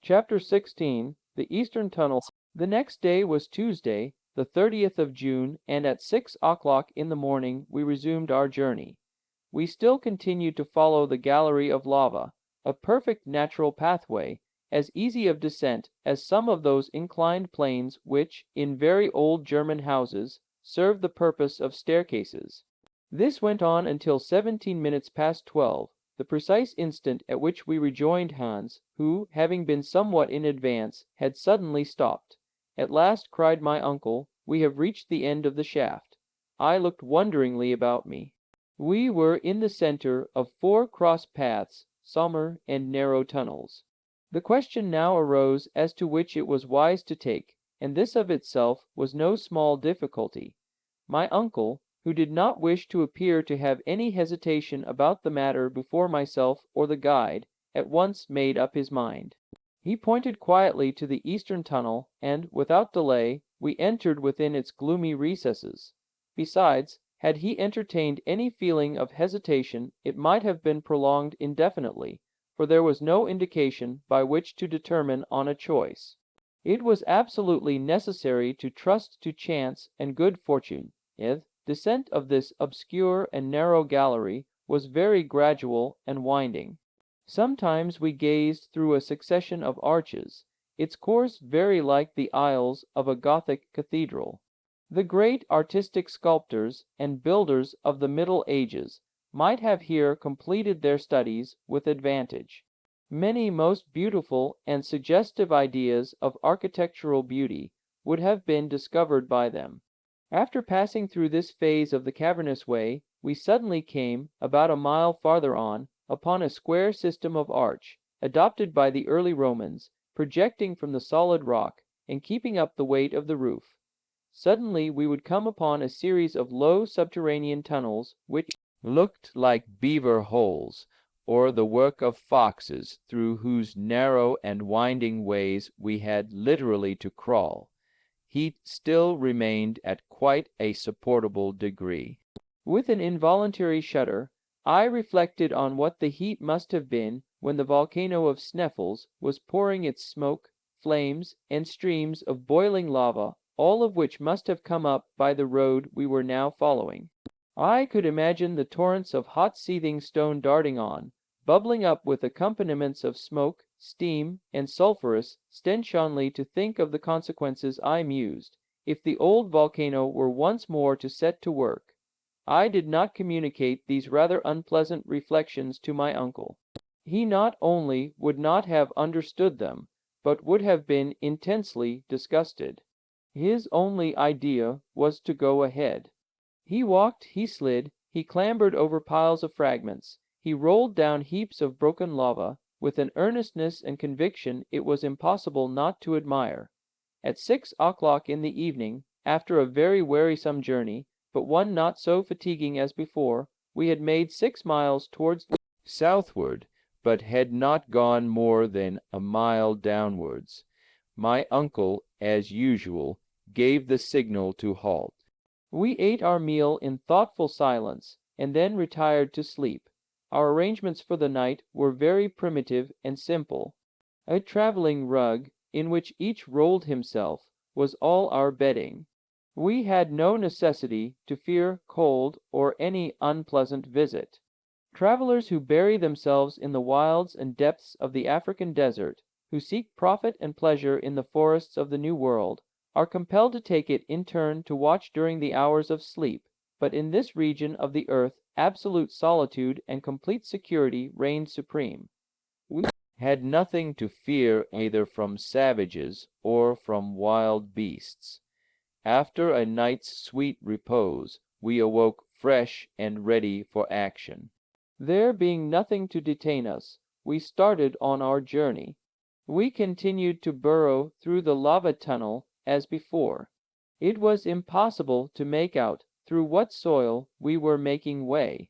Chapter 16. The Eastern Tunnel. The next day was Tuesday, the 30th of June, and at 6 o'clock in the morning we resumed our journey. We still continued to follow the gallery of lava, a perfect natural pathway, as easy of descent as some of those inclined planes which, in very old German houses, serve the purpose of staircases. This went on until 17 minutes past 12, the precise instant at which we rejoined Hans, who, having been somewhat in advance, had suddenly stopped. At last, cried my uncle, we have reached the end of the shaft. I looked wonderingly about me. We were in the center of 4 cross paths, sombre and narrow tunnels. The question now arose as to which it was wise to take, and this of itself was no small difficulty. My uncle, who did not wish to appear to have any hesitation about the matter before myself or the guide, at once made up his mind. He pointed quietly to the eastern tunnel, and, without delay, we entered within its gloomy recesses. Besides, had he entertained any feeling of hesitation, it might have been prolonged indefinitely, for there was no indication by which to determine on a choice. It was absolutely necessary to trust to chance and good fortune. The descent of this obscure and narrow gallery was very gradual and winding. Sometimes we gazed through a succession of arches, its course very like the aisles of a Gothic cathedral. The great artistic sculptors and builders of the Middle Ages might have here completed their studies with advantage. Many most beautiful and suggestive ideas of architectural beauty would have been discovered by them. After passing through this phase of the cavernous way, we suddenly came, about a mile farther on, upon a square system of arch, adopted by the early Romans, projecting from the solid rock, and keeping up the weight of the roof. Suddenly we would come upon a series of low subterranean tunnels, which looked like beaver holes, or the work of foxes, through whose narrow and winding ways we had literally to crawl. Heat still remained at quite a supportable degree. With an involuntary shudder, I reflected on what the heat must have been when the volcano of Sneffels was pouring its smoke, flames, and streams of boiling lava, all of which must have come up by the road we were now following. I could imagine the torrents of hot seething stone darting on, bubbling up with accompaniments of smoke, steam, and sulphurous, stench only to think of the consequences. I mused, if the old volcano were once more to set to work. I did not communicate these rather unpleasant reflections to my uncle. He not only would not have understood them, but would have been intensely disgusted. His only idea was to go ahead. He walked, he slid, he clambered over piles of fragments, he rolled down heaps of broken lava, with an earnestness and conviction it was impossible not to admire. At 6 o'clock in the evening, after a very wearisome journey, but one not so fatiguing as before, we had made 6 miles towards the southward, but had not gone more than a mile downwards. My uncle, as usual, gave the signal to halt. We ate our meal in thoughtful silence, and then retired to sleep. Our arrangements for the night were very primitive and simple. A traveling rug, in which each rolled himself, was all our bedding. We had no necessity to fear cold or any unpleasant visit. Travelers who bury themselves in the wilds and depths of the African desert, who seek profit and pleasure in the forests of the New World, are compelled to take it in turn to watch during the hours of sleep, but in this region of the earth absolute solitude and complete security reigned supreme. We had nothing to fear either from savages or from wild beasts. After a night's sweet repose, we awoke fresh and ready for action. There being nothing to detain us, we started on our journey. We continued to burrow through the lava tunnel as before. It was impossible to make out through what soil we were making way.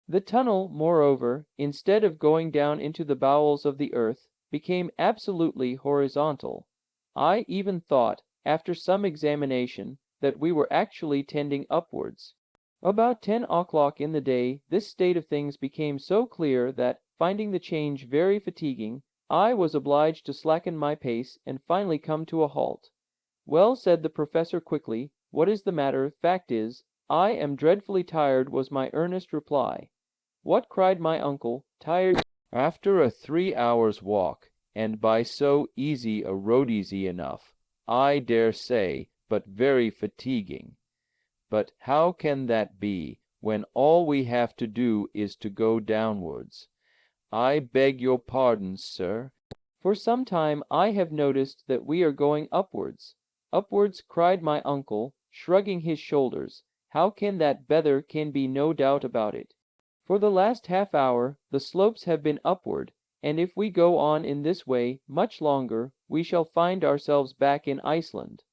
The tunnel, moreover, instead of going down into the bowels of the earth, became absolutely horizontal. I even thought, after some examination, that we were actually tending upwards. About 10 o'clock in the day this state of things became so clear that, finding the change very fatiguing, I was obliged to slacken my pace and finally come to a halt. "Well," said the professor quickly, "what is the matter? Fact is, I am dreadfully tired," was my earnest reply. "What?" cried my uncle, "tired?" "After a 3 hours' walk, and by so easy a road. Easy enough, I dare say, but very fatiguing." "But how can that be, when all we have to do is to go downwards?" "I beg your pardon, sir. For some time I have noticed that we are going upwards." "Upwards?" cried my uncle, shrugging his shoulders. "How can that be? There can be no doubt about it. For the last half hour the slopes have been upward, and if we go on in this way much longer we shall find ourselves back in Iceland."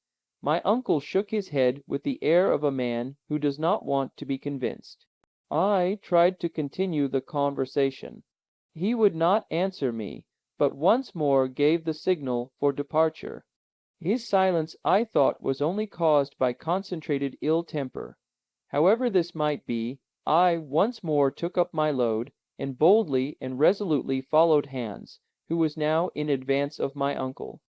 My uncle shook his head with the air of a man who does not want to be convinced. I tried to continue the conversation. He would not answer me, but once more gave the signal for departure. His silence, I thought, was only caused by concentrated ill temper. However this might be, I once more took up my load, and boldly and resolutely followed Hans, who was now in advance of my uncle.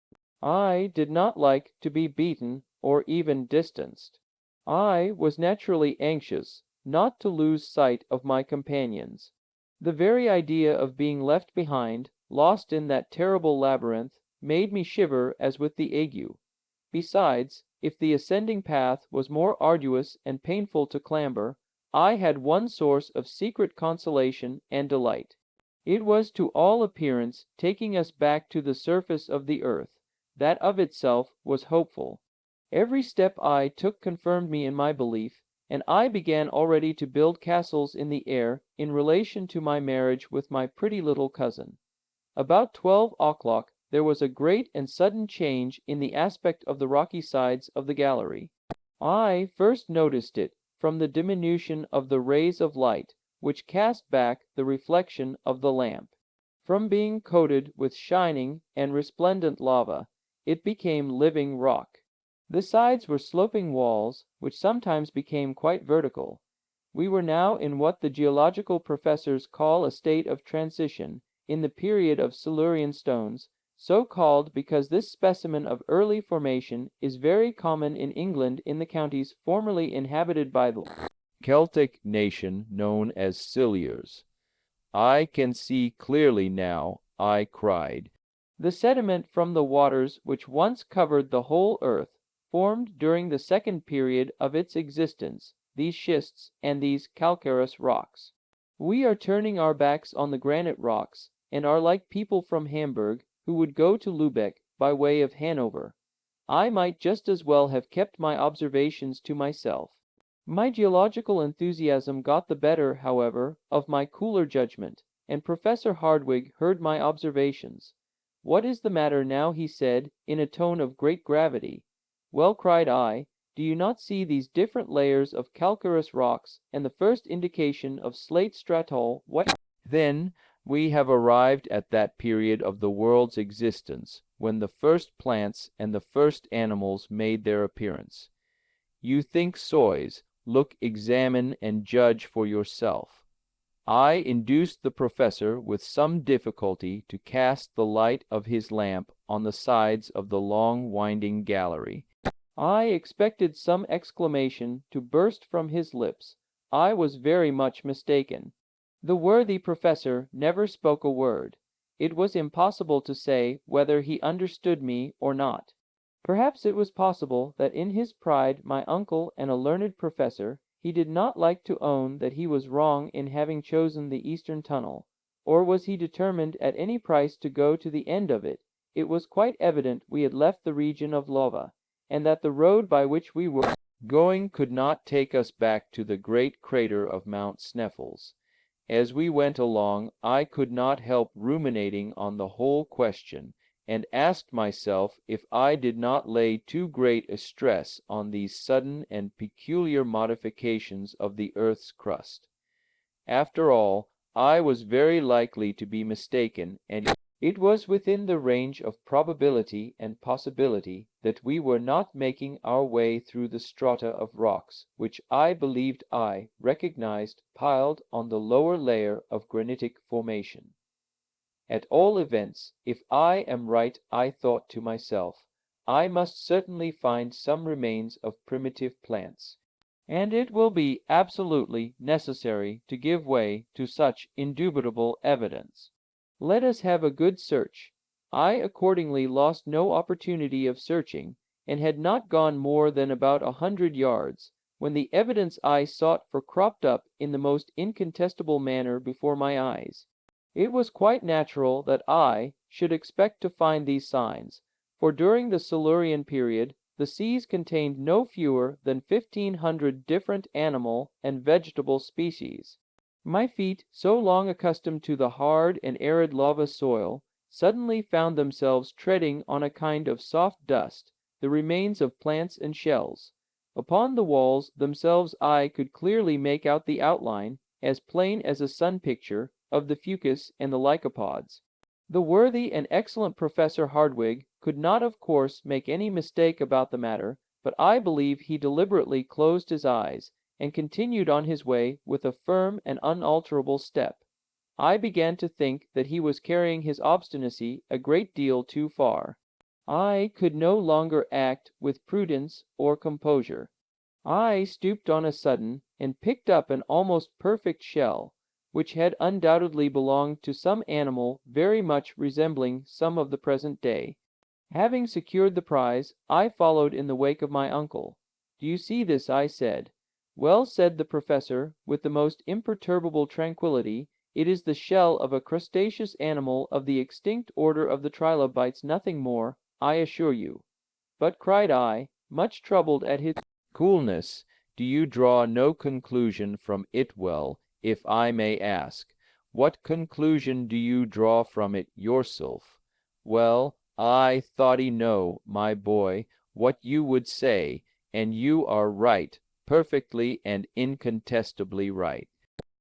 I did not like to be beaten or even distanced. I was naturally anxious not to lose sight of my companions. The very idea of being left behind, lost in that terrible labyrinth, made me shiver as with the ague. Besides, if the ascending path was more arduous and painful to clamber, I had one source of secret consolation and delight. It was to all appearance taking us back to the surface of the earth. That of itself was hopeful. Every step I took confirmed me in my belief, and I began already to build castles in the air in relation to my marriage with my pretty little cousin. About 12 o'clock there was a great and sudden change in the aspect of the rocky sides of the gallery. I first noticed it from the diminution of the rays of light which cast back the reflection of the lamp. From being coated with shining and resplendent lava, it became living rock. The sides were sloping walls, which sometimes became quite vertical. We were now in what the geological professors call a state of transition, in the period of Silurian stones, so called because this specimen of early formation is very common in England in the counties formerly inhabited by the Celtic nation known as Silures. "I can see clearly now," I cried. "The sediment from the waters which once covered the whole earth formed during the second period of its existence these schists and these calcareous rocks. We are turning our backs on the granite rocks, and are like people from Hamburg who would go to Lubeck by way of Hanover. I might just as well have kept my observations to myself. My geological enthusiasm got the better, however, of my cooler judgment, and Professor Hardwigg heard my observations. "What is the matter now?" he said, in a tone of great gravity. "Well," cried I, "do you not see these different layers of calcareous rocks, and the first indication of slate stratoll? What?" "Then we have arrived at that period of the world's existence when the first plants and the first animals made their appearance. You think sois. Look, examine, and judge for yourself." I induced the professor with some difficulty to cast the light of his lamp on the sides of the long winding gallery. I expected some exclamation to burst from his lips. I was very much mistaken. The worthy professor never spoke a word. It was impossible to say whether he understood me or not. Perhaps it was possible that in his pride, my uncle and a learned professor, he did not like to own that he was wrong in having chosen the eastern tunnel. Or was he determined at any price to go to the end of it? It was quite evident we had left the region of lava, and that the road by which we were going could not take us back to the great crater of Mount Sneffels. As we went along, I could not help ruminating on the whole question, and asked myself if I did not lay too great a stress on these sudden and peculiar modifications of the earth's crust. After all, I was very likely to be mistaken, and it was within the range of probability and possibility that we were not making our way through the strata of rocks which I believed I recognized piled on the lower layer of granitic formation. At all events, if I am right, I thought to myself, I must certainly find some remains of primitive plants, and it will be absolutely necessary to give way to such indubitable evidence. Let us have a good search. I accordingly lost no opportunity of searching, and had not gone more than about 100 yards, when the evidence I sought for cropped up in the most incontestable manner before my eyes. It was quite natural that I should expect to find these signs, for during the Silurian period the seas contained no fewer than 1,500 different animal and vegetable species. My feet, so long accustomed to the hard and arid lava soil, suddenly found themselves treading on a kind of soft dust, the remains of plants and shells. Upon the walls themselves I could clearly make out the outline, as plain as a sun picture, of the fucus and the lycopods. The worthy and excellent Professor Hardwigg could not of course make any mistake about the matter, but I believe he deliberately closed his eyes, and continued on his way with a firm and unalterable step. I began to think that he was carrying his obstinacy a great deal too far. I could no longer act with prudence or composure. I stooped on a sudden, and picked up an almost perfect shell, which had undoubtedly belonged to some animal very much resembling some of the present day. Having secured the prize, I followed in the wake of my uncle. "Do you see this?" I said. "Well," said the Professor, with the most imperturbable tranquillity, "it is the shell of a crustaceous animal of the extinct order of the trilobites, nothing more, I assure you." "But," cried I, much troubled at his coolness, "do you draw no conclusion from it? Well, if I may ask, what conclusion do you draw from it yourself?" "Well, I thoughty know, my boy, what you would say, and you are right, perfectly and incontestably right.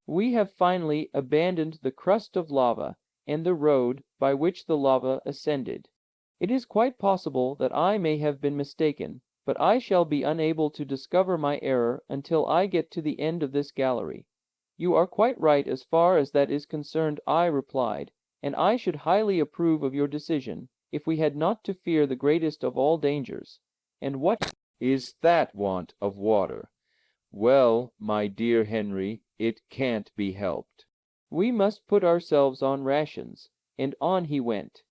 We have finally abandoned the crust of lava, and the road by which the lava ascended. It is quite possible that I may have been mistaken, but I shall be unable to discover my error until I get to the end of this gallery." "You are quite right as far as that is concerned," I replied, "and I should highly approve of your decision, if we had not to fear the greatest of all dangers." "And what is that?" "Want of water." "Well, my dear Henry, it can't be helped. We must put ourselves on rations." And on he went.